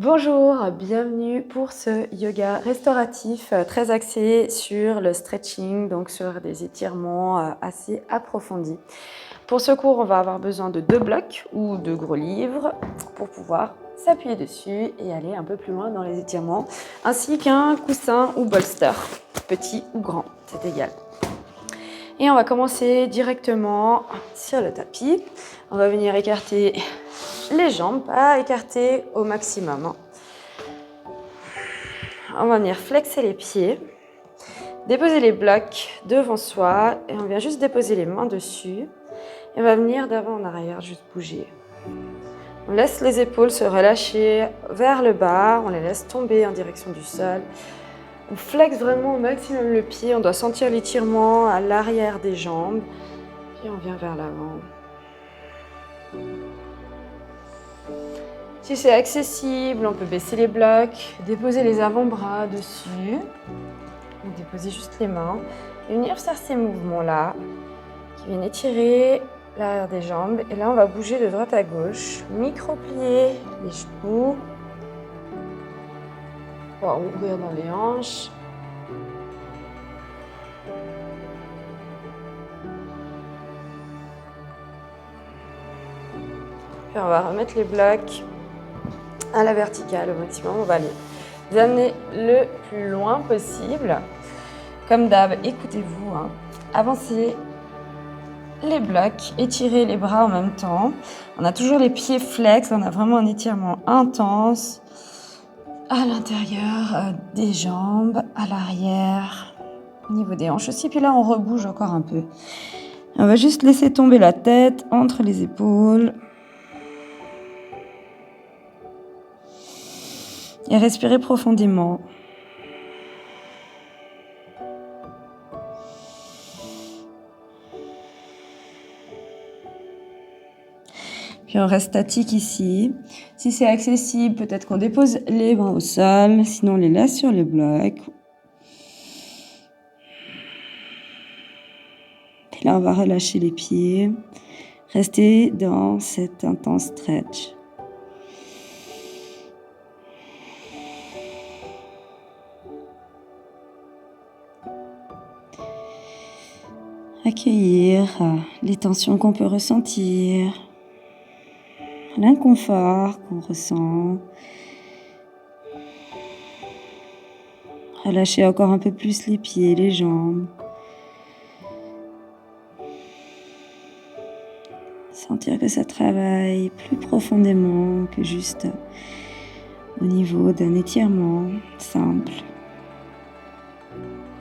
Bonjour, bienvenue pour ce yoga restauratif très axé sur le stretching, donc sur des étirements assez approfondis. Pour ce cours, on va avoir besoin de 2 blocs ou de gros livres pour pouvoir s'appuyer dessus et aller un peu plus loin dans les étirements, ainsi qu'un coussin ou bolster, petit ou grand, c'est égal. Et on va commencer directement sur le tapis. On va venir écarter les jambes, pas écarter au maximum. On va venir flexer les pieds, déposer les blocs devant soi et on vient juste déposer les mains dessus. Et on va venir d'avant en arrière, juste bouger. On laisse les épaules se relâcher vers le bas, on les laisse tomber en direction du sol. On flexe vraiment au maximum le pied, on doit sentir l'étirement à l'arrière des jambes. Puis on vient vers l'avant. Si c'est accessible, on peut baisser les blocs, déposer les avant-bras dessus. Déposer juste les mains et venir faire ces mouvements-là qui viennent étirer l'arrière des jambes. Et là, on va bouger de droite à gauche, micro-plier les genoux. On va ouvrir dans les hanches. Puis on va remettre les blocs à la verticale au maximum. On va les amener le plus loin possible. Comme d'hab, écoutez-vous, avancez les blocs, étirez les bras en même temps. On a toujours les pieds flex, on a vraiment un étirement intense à l'intérieur des jambes, à l'arrière, au niveau des hanches aussi. Puis là, on rebouge encore un peu. On va juste laisser tomber la tête entre les épaules. Et respirer profondément. Puis on reste statique ici. Si c'est accessible, peut-être qu'on dépose les mains au sol, sinon on les laisse sur les blocs. Puis là, on va relâcher les pieds. Rester dans cet intense stretch. Accueillir les tensions qu'on peut ressentir, l'inconfort qu'on ressent. Relâcher encore un peu plus les pieds, les jambes. Sentir que ça travaille plus profondément que juste au niveau d'un étirement simple.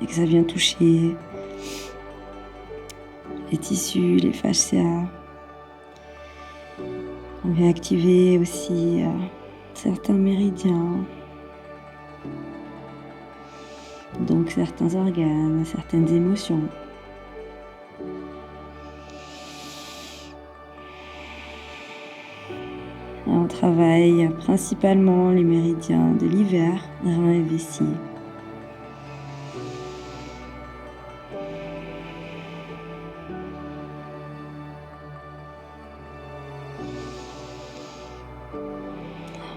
Et que ça vient toucher les tissus, les fascias. On vient activer aussi certains méridiens. Donc certains organes, certaines émotions. On travaille principalement les méridiens de l'hiver, reins et vessie.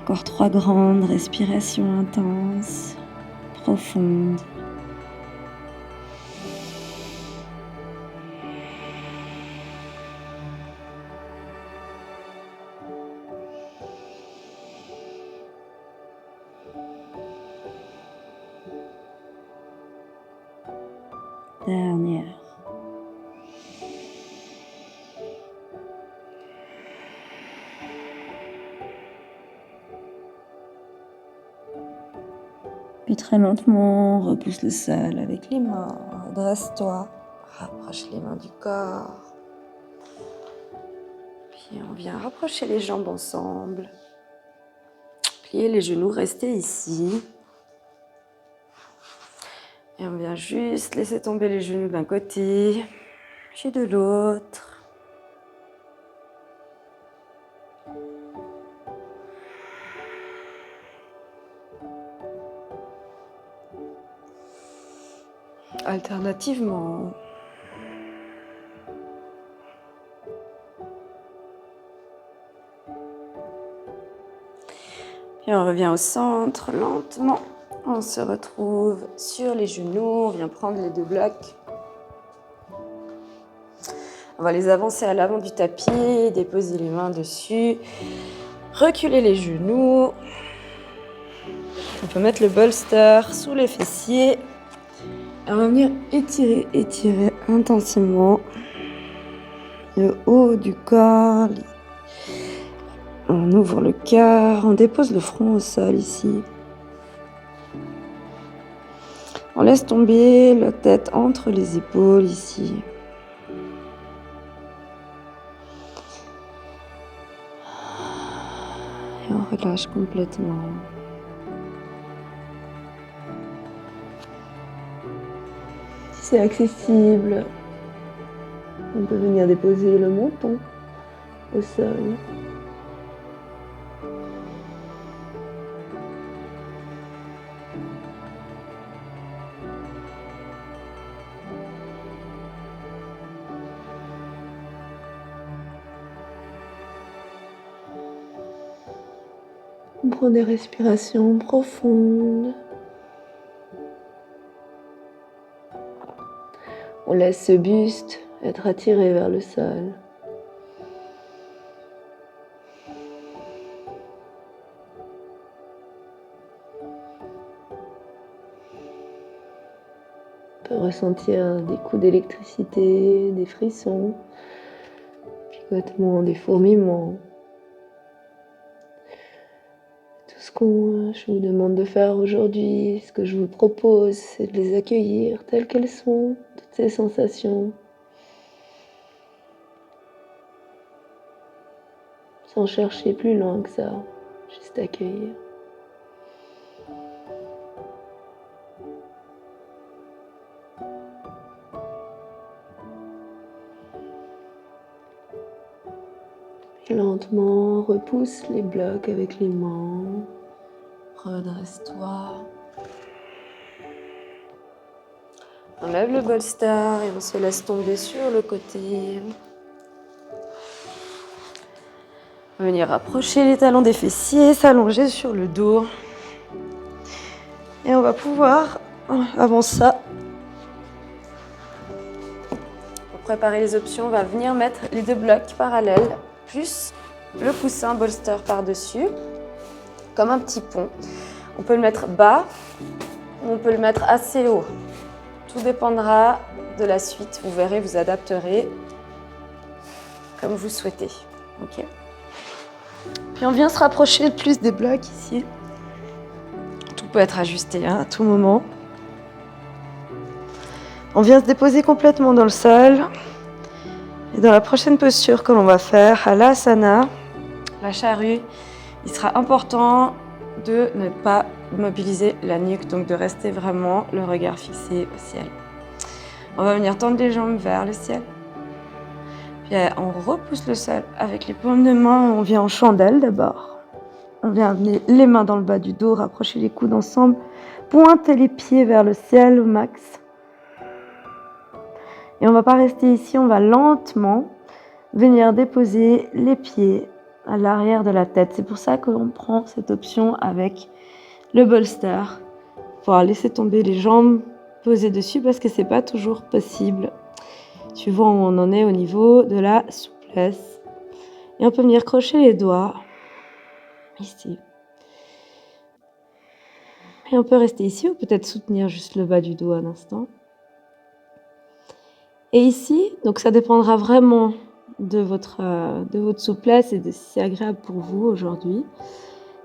Encore 3 grandes respirations intenses, profondes. Dernière. Puis très lentement, on repousse le sol avec les mains. Redresse-toi. Rapproche les mains du corps. Puis on vient rapprocher les jambes ensemble. Plier les genoux, rester ici. Et on vient juste laisser tomber les genoux d'un côté, puis de l'autre. Alternativement, Puis on revient au centre lentement. On se retrouve sur les genoux. On vient prendre les 2 blocs. On va les avancer à l'avant du tapis, déposer les mains dessus, reculer les genoux. On peut mettre le bolster sous les fessiers. Et on va venir étirer intensément le haut du corps. On ouvre le cœur, on dépose le front au sol ici. On laisse tomber la tête entre les épaules ici. Et on relâche complètement. Si c'est accessible, on peut venir déposer le menton au sol. On prend des respirations profondes. On laisse ce buste être attiré vers le sol. On peut ressentir des coups d'électricité, des frissons, picotements, des fourmillements. Ce que je vous demande de faire aujourd'hui, ce que je vous propose, c'est de les accueillir telles qu'elles sont, toutes ces sensations, sans chercher plus loin que ça, juste accueillir. Et lentement, repousse les blocs avec les mains. Redresse-toi. On lève le bolster et on se laisse tomber sur le côté. On va venir rapprocher les talons des fessiers, s'allonger sur le dos. Et on va pouvoir, avant ça, pour préparer les options, on va venir mettre les 2 blocs parallèles, plus le coussin bolster par-dessus, comme un petit pont. On peut le mettre bas, ou on peut le mettre assez haut. Tout dépendra de la suite. Vous verrez, vous adapterez comme vous souhaitez. Ok. Puis on vient se rapprocher le plus des blocs ici. Tout peut être ajusté à tout moment. On vient se déposer complètement dans le sol. Et dans la prochaine posture que l'on va faire, à l'asana, la charrue, il sera important de ne pas mobiliser la nuque, donc de rester vraiment le regard fixé au ciel. On va venir tendre les jambes vers le ciel. Puis on repousse le sol avec les paumes de main. On vient en chandelle d'abord. On vient amener les mains dans le bas du dos, rapprocher les coudes ensemble, pointer les pieds vers le ciel au max. Et on ne va pas rester ici, on va lentement venir déposer les pieds à l'arrière de la tête. C'est pour ça qu'on prend cette option avec le bolster. Pouvoir laisser tomber les jambes posées dessus parce que c'est pas toujours possible. Suivant où on en est au niveau de la souplesse. Et on peut venir crocher les doigts ici. Et on peut rester ici ou peut-être soutenir juste le bas du dos un instant. Et ici, donc ça dépendra vraiment de votre souplesse et de si c'est agréable pour vous aujourd'hui.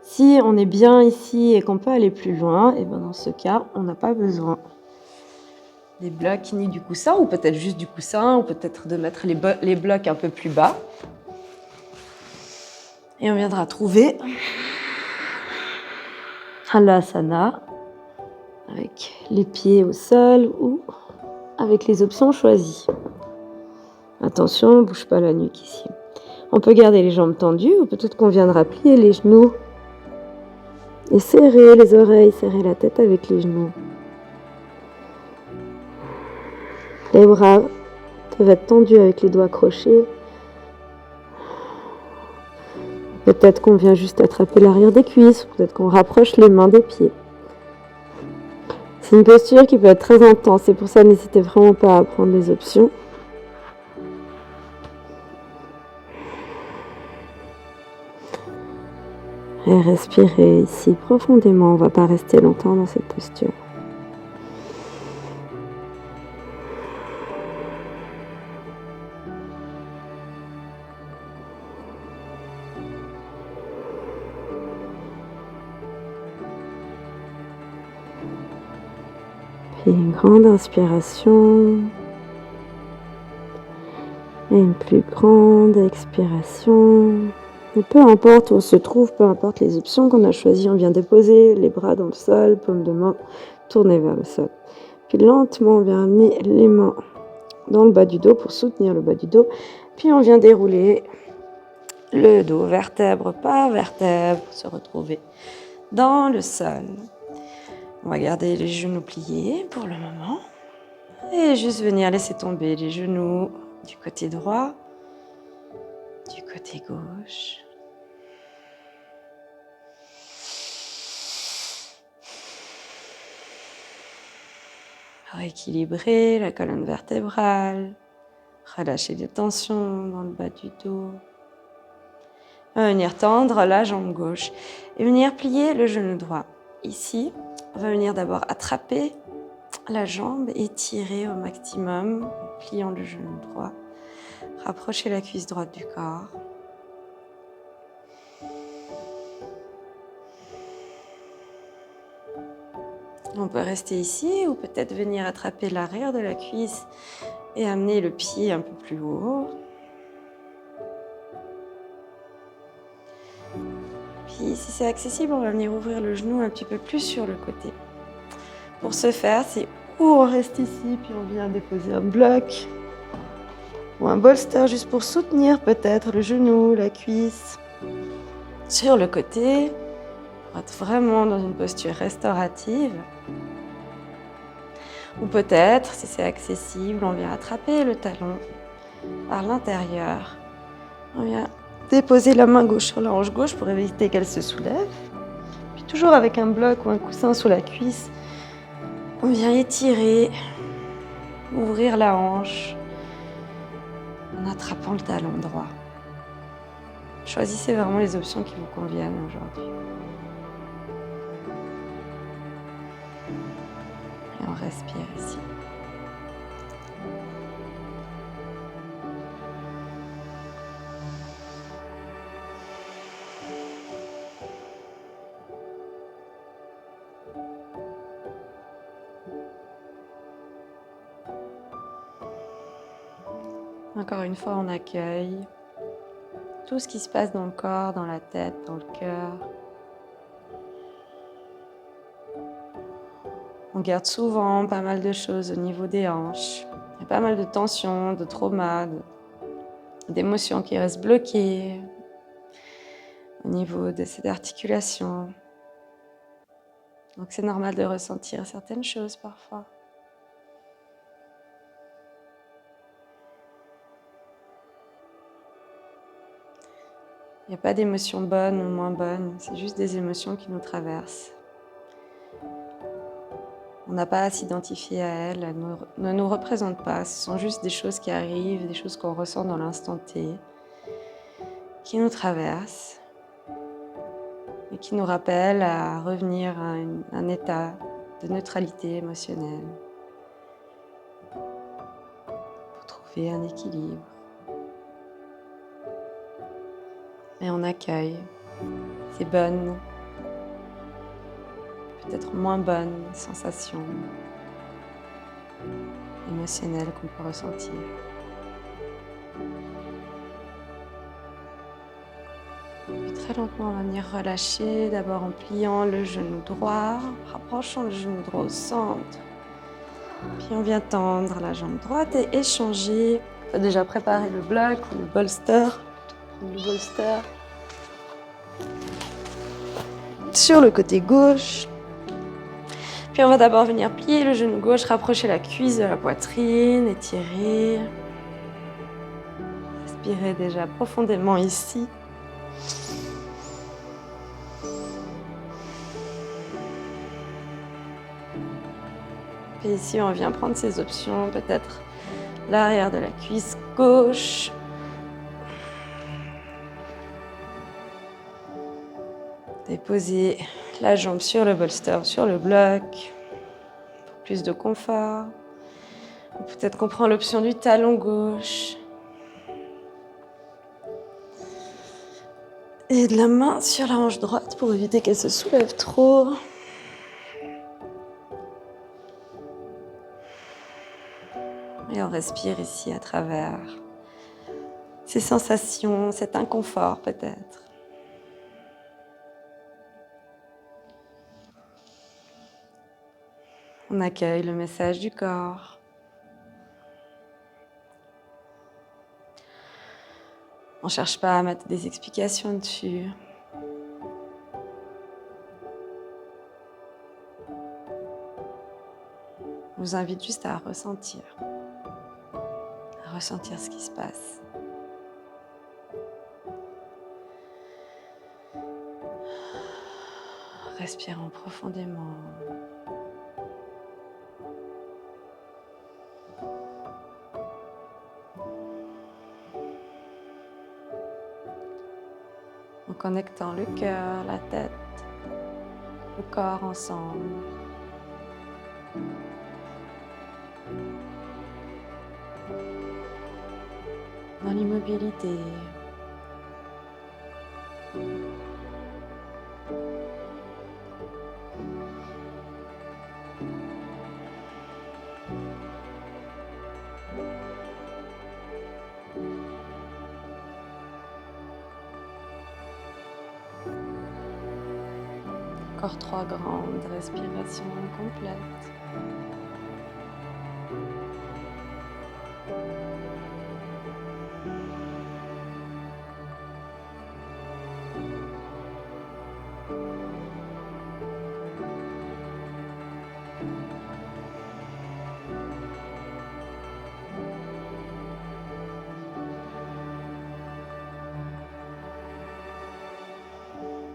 Si on est bien ici et qu'on peut aller plus loin, et ben dans ce cas, on n'a pas besoin des blocs ni du coussin, ou peut-être juste du coussin, ou peut-être de mettre les blocs un peu plus bas. Et on viendra trouver Halasana avec les pieds au sol ou avec les options choisies. Attention, on ne bouge pas la nuque ici. On peut garder les jambes tendues ou peut-être qu'on viendra plier les genoux et serrer les oreilles, serrer la tête avec les genoux. Les bras peuvent être tendus avec les doigts crochés. On Peut-être qu'on vient juste attraper l'arrière des cuisses, peut-être qu'on rapproche les mains des pieds. C'est une posture qui peut être très intense, c'est pour ça n'hésitez vraiment pas à prendre les options. Et respirez ici profondément, on ne va pas rester longtemps dans cette posture. Puis une grande inspiration et une plus grande expiration. Et peu importe où on se trouve, peu importe les options qu'on a choisies, on vient déposer les bras dans le sol, paume de main tournée vers le sol. Puis lentement, on vient amener les mains dans le bas du dos pour soutenir le bas du dos. Puis on vient dérouler le dos, vertèbre par vertèbre, pour se retrouver dans le sol. On va garder les genoux pliés pour le moment. Et juste venir laisser tomber les genoux du côté droit, du côté gauche. Rééquilibrer la colonne vertébrale, relâcher les tensions dans le bas du dos. On va venir tendre la jambe gauche et venir plier le genou droit. Ici, on va venir d'abord attraper la jambe et tirer au maximum en pliant le genou droit. Rapprocher la cuisse droite du corps. On peut rester ici ou peut-être venir attraper l'arrière de la cuisse et amener le pied un peu plus haut. Puis si c'est accessible, on va venir ouvrir le genou un petit peu plus sur le côté. Pour ce faire, c'est ou on reste ici, puis on vient déposer un bloc ou un bolster juste pour soutenir peut-être le genou, la cuisse sur le côté, pour être vraiment dans une posture restaurative. Ou peut-être, si c'est accessible, on vient attraper le talon par l'intérieur. On vient déposer la main gauche sur la hanche gauche pour éviter qu'elle se soulève. Puis toujours avec un bloc ou un coussin sous la cuisse, on vient étirer, ouvrir la hanche en attrapant le talon droit. Choisissez vraiment les options qui vous conviennent aujourd'hui. Et on respire ici. Encore une fois, on accueille tout ce qui se passe dans le corps, dans la tête, dans le cœur. On garde souvent pas mal de choses au niveau des hanches. Il y a pas mal de tensions, de traumas, d'émotions qui restent bloquées au niveau de cette articulation. Donc c'est normal de ressentir certaines choses parfois. Il n'y a pas d'émotions bonnes ou moins bonnes, c'est juste des émotions qui nous traversent. On n'a pas à s'identifier à elles, elles ne nous représentent pas, ce sont juste des choses qui arrivent, des choses qu'on ressent dans l'instant T, qui nous traversent et qui nous rappellent à revenir à un état de neutralité émotionnelle pour trouver un équilibre. Et on accueille ces bonnes, peut-être moins bonnes sensations émotionnelles qu'on peut ressentir. Puis très lentement, on va venir relâcher, d'abord en pliant le genou droit, rapprochant le genou droit au centre. Puis on vient tendre la jambe droite et échanger. On peut déjà préparer le bloc ou le bolster. Le bolster sur le côté gauche. Puis on va d'abord venir plier le genou gauche, rapprocher la cuisse de la poitrine, étirer. Respirez déjà profondément ici. Et ici, on vient prendre ces options, peut-être l'arrière de la cuisse gauche. Déposer la jambe sur le bolster, sur le bloc, pour plus de confort. Ou peut-être qu'on prend l'option du talon gauche. Et de la main sur la hanche droite pour éviter qu'elle se soulève trop. Et on respire ici à travers ces sensations, cet inconfort peut-être. On accueille le message du corps. On ne cherche pas à mettre des explications dessus. Je vous invite juste à ressentir ce qui se passe. Respirons profondément. En connectant le cœur, la tête, le corps ensemble. Dans l'immobilité. Encore 3 grandes respirations complètes.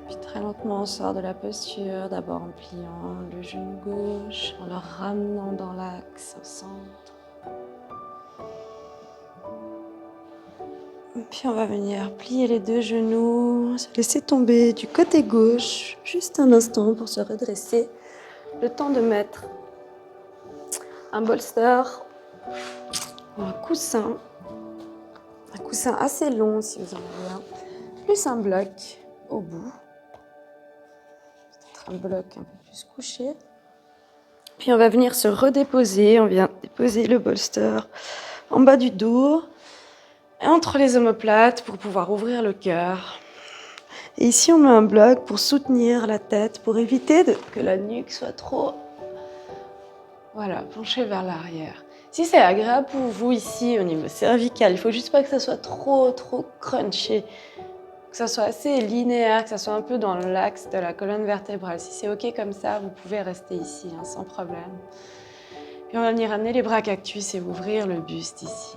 Puis très lentement, on sort de la posture, d'abord en pliant le genou gauche, en le ramenant dans l'axe au centre. Puis on va venir plier les 2 genoux, se laisser tomber du côté gauche, juste un instant pour se redresser. Le temps de mettre un bolster ou un coussin assez long si vous en avez un, plus un bloc au bout. Peut-être un bloc un peu plus couché. Puis on va venir se redéposer, on vient déposer le bolster en bas du dos, entre les omoplates pour pouvoir ouvrir le cœur. Et ici on met un bloc pour soutenir la tête, pour éviter que la nuque soit trop penchée vers l'arrière. Si c'est agréable pour vous ici au niveau cervical, il ne faut juste pas que ça soit trop crunché, que ça soit assez linéaire, que ça soit un peu dans l'axe de la colonne vertébrale. Si c'est ok comme ça, vous pouvez rester ici sans problème. Puis on va venir amener les bras cactus et ouvrir le buste ici.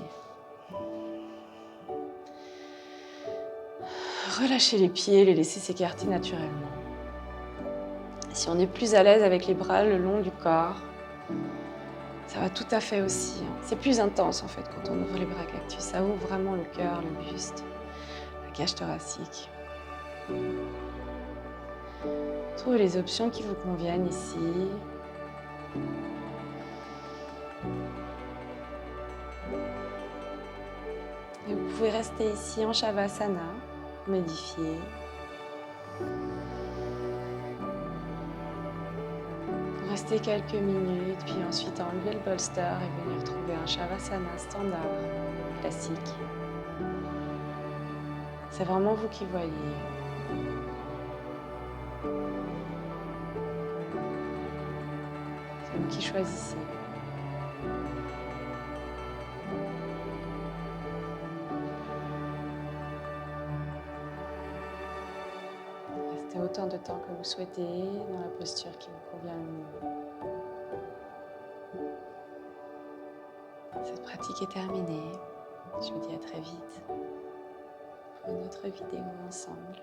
Relâchez les pieds, les laisser s'écarter naturellement. Si on est plus à l'aise avec les bras le long du corps, ça va tout à fait aussi. C'est plus intense en fait quand on ouvre les bras cactus. Ça ouvre vraiment le cœur, le buste, la cage thoracique. Trouvez les options qui vous conviennent ici. Et vous pouvez rester ici en Shavasana, modifier. Rester quelques minutes, puis ensuite enlever le bolster et venir trouver un Shavasana standard, classique. C'est vraiment vous qui voyez. C'est vous qui choisissez. Restez autant de temps que vous souhaitez dans la posture qui vous convient le mieux. Cette pratique est terminée. Je vous dis à très vite pour une autre vidéo ensemble.